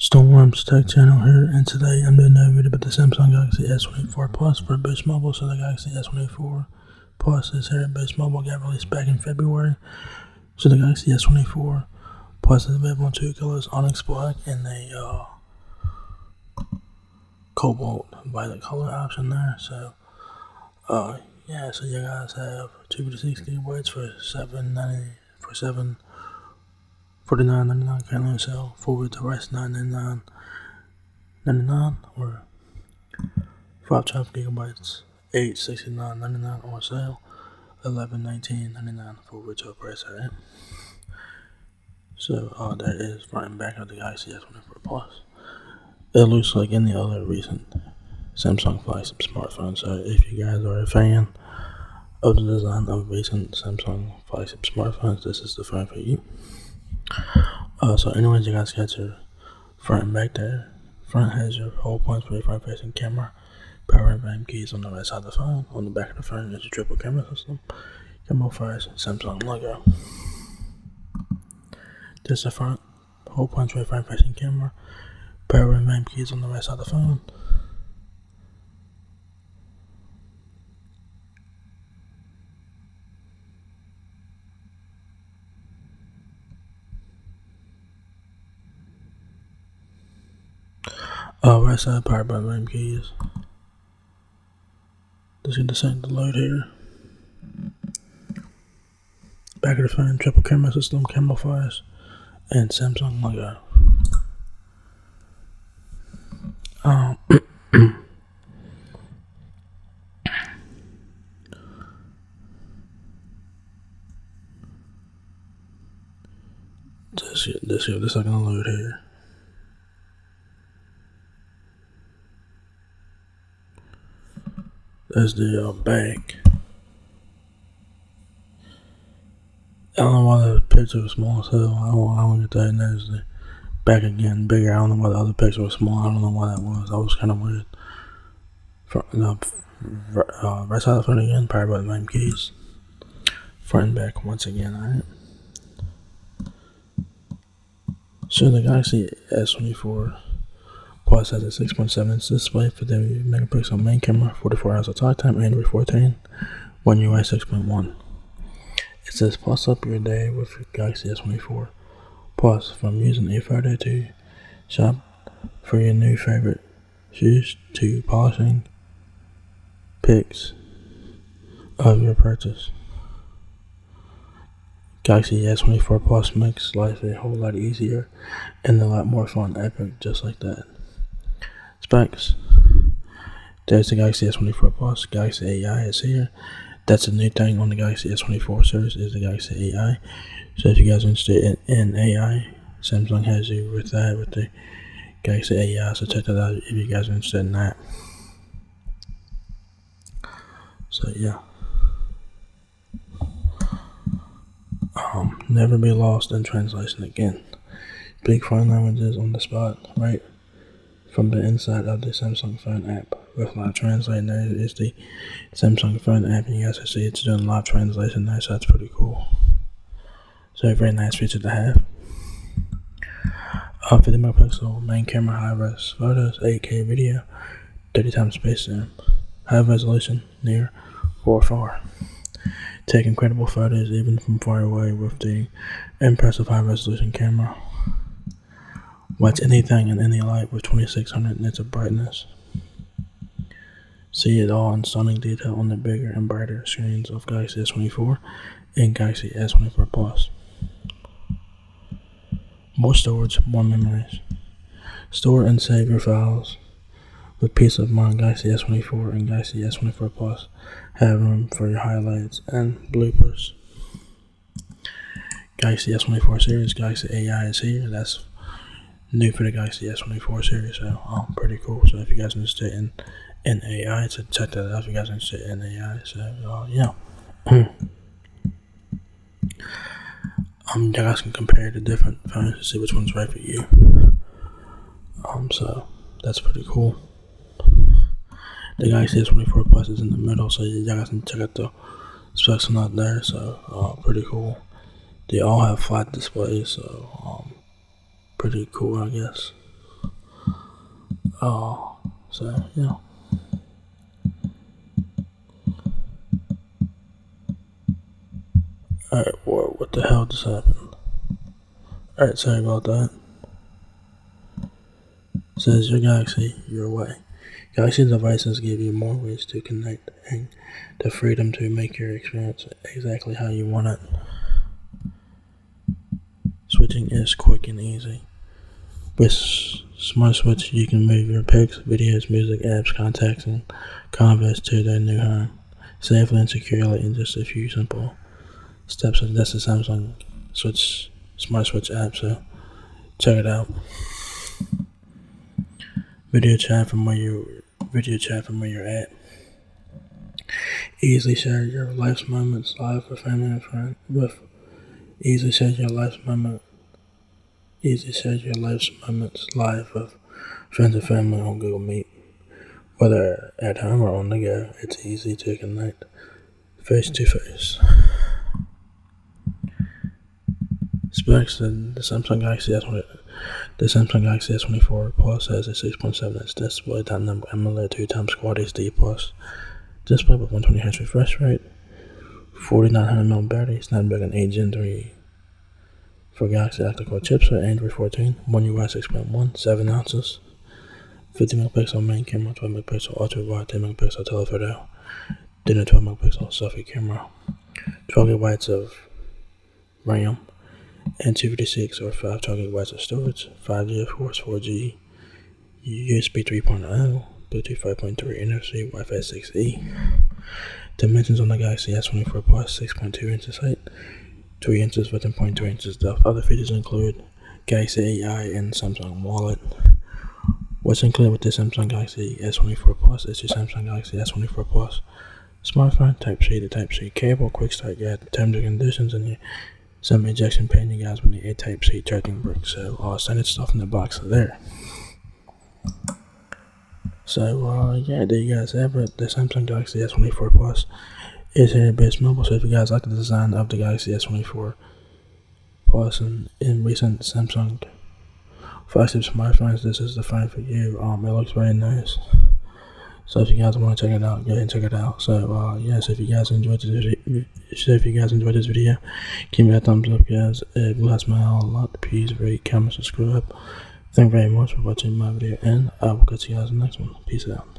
Storm's Tech Channel here, and today I'm doing a video about the Samsung Galaxy S24 Plus for Boost Mobile. So the Galaxy S24 Plus is here at Boost Mobile, got released back in February. So the Galaxy S24 Plus is available in two colors, Onyx Black and a Cobalt Violet color option there. So yeah, so you guys have 2 to 6 gigabytes for $749.99 currently on sale. 4 with the rest $999.99 or 512 gigabytes $869.99 on sale. $1119.99 for retail price, alright? So that is front and back of the Galaxy S24 Plus. It looks like any other recent Samsung flagship smartphone. So if you guys are a fan of the design of recent Samsung flagship smartphones, this is the phone for you. So anyways, you guys got your front and back there. Front has your whole punch for your front facing camera. Power and volume keys on the right side of the phone. On the back of the phone is your triple camera system. Camera fires Samsung logo. This is the front. Whole punch for your front facing camera. Power and volume keys on the right side of the phone. Right side power button, volume keys. Just get the setting to load here. Back of the phone, triple camera system, camera flash, and Samsung logo. This is gonna load here. There's the back. I don't know why the picture was small, so I don't get that. And there's the back again, bigger. I don't know why the other picture was small. I don't know why that was. That was kind of weird. Right side of the front again, power button, volume keys. Front and back once again, alright? So the Galaxy S24 Plus has a 6.7 inch display, 50 megapixel main camera, 44 hours of talk time, Android 14, One UI 6.1. It says plus up your day with your Galaxy S24 Plus, from using a photo to shop for your new favorite shoes to polishing pics of your purchase. Galaxy S24 Plus makes life a whole lot easier and a lot more fun, epic, just like that. Specs. There's the Galaxy S24 Plus. Galaxy AI is here. That's a new thing on the Galaxy S24 series, is the Galaxy AI. So if you guys are interested in AI, Samsung has you with that, with the Galaxy AI. So check that out if you guys are interested in that. So yeah. Never be lost in translation again. Big foreign languages on the spot, right from the inside of the Samsung phone app. With live translation, there is the Samsung phone app, and you guys can see it's doing live translation there, so that's pretty cool. So a very nice feature to have. 50 megapixel main camera, high res photos, 8K video, 30 times space zoom, high resolution, near or far. Take incredible photos even from far away with the impressive high resolution camera. Watch anything in any light with 2600 nits of brightness. See it all in stunning detail on the bigger and brighter screens of Galaxy S24 and Galaxy S24 Plus. More storage, more memories. Store and save your files with peace of mind. Galaxy S24 and Galaxy S24 Plus have room for your highlights and bloopers. Galaxy S24 series, Galaxy AI is here. That's new for the Galaxy S24 series, so pretty cool. So if you guys are interested in AI, so check that out if you guys are interested in AI. So yeah. You guys can compare the different phones to see which one's right for you. So that's pretty cool. The Galaxy S24 Plus is in the middle, so you guys can check out the specs on that there. So pretty cool. They all have flat displays, so pretty cool, I guess. So yeah. Alright, what the hell just happened? Alright, sorry about that. Says your Galaxy, your way. Galaxy devices give you more ways to connect and the freedom to make your experience exactly how you want it. Switching is quick and easy. With Smart Switch, you can move your pics, videos, music, apps, contacts, and converse to their new home safely and securely in just a few simple steps. And that's the Samsung Smart Switch app, so check it out. Video chat from where you're at. Easily share your life's moments live with family and friends. Easily share your life's moments live with friends and family on Google Meet. Whether at home or on the go, it's easy to connect face to face. Specs: the Samsung Galaxy S24 Plus has a 6.7-inch display, top-number AMOLED 2x Quad HD Plus display with 120Hz refresh rate, 4900mAh battery, Snapdragon 8 Gen 3 for Galaxy octa-core chipset, Android 14, One UI 6.1, 7 ounces, 50MP main camera, 12MP ultra-wide, 10MP telephoto, then a 12MP selfie camera, 12GB of RAM, and 256 or 512GB of storage, 5G of course, 4G, USB 3.0, Bluetooth 5.3, NFC, Wi-Fi 6E. Dimensions on the Galaxy S24 Plus: 6.2 inches height, 3 inches width, and 0.2 inches depth. Other features include Galaxy AI and Samsung Wallet. What's included with the Samsung Galaxy S24 Plus is your Samsung Galaxy S24 Plus smartphone, Type-C to Type-C cable, quick start guide, terms and conditions, and your some ejection pan. You guys will need a Type-C charging brick. So all standard stuff in the box are there. So yeah, there you guys have it. The Samsung Galaxy S24 Plus is here at Base Mobile. So if you guys like the design of the Galaxy S24 Plus and in recent Samsung flagship smartphones, this is the phone for you. It looks very nice. So if you guys want to check it out, go ahead and check it out. So yes, if you guys enjoyed this video, give me a thumbs up, guys. It will help me out a lot. Please rate, comment, subscribe. Thank you very much for watching my video, and I will catch you guys in the next one. Peace out.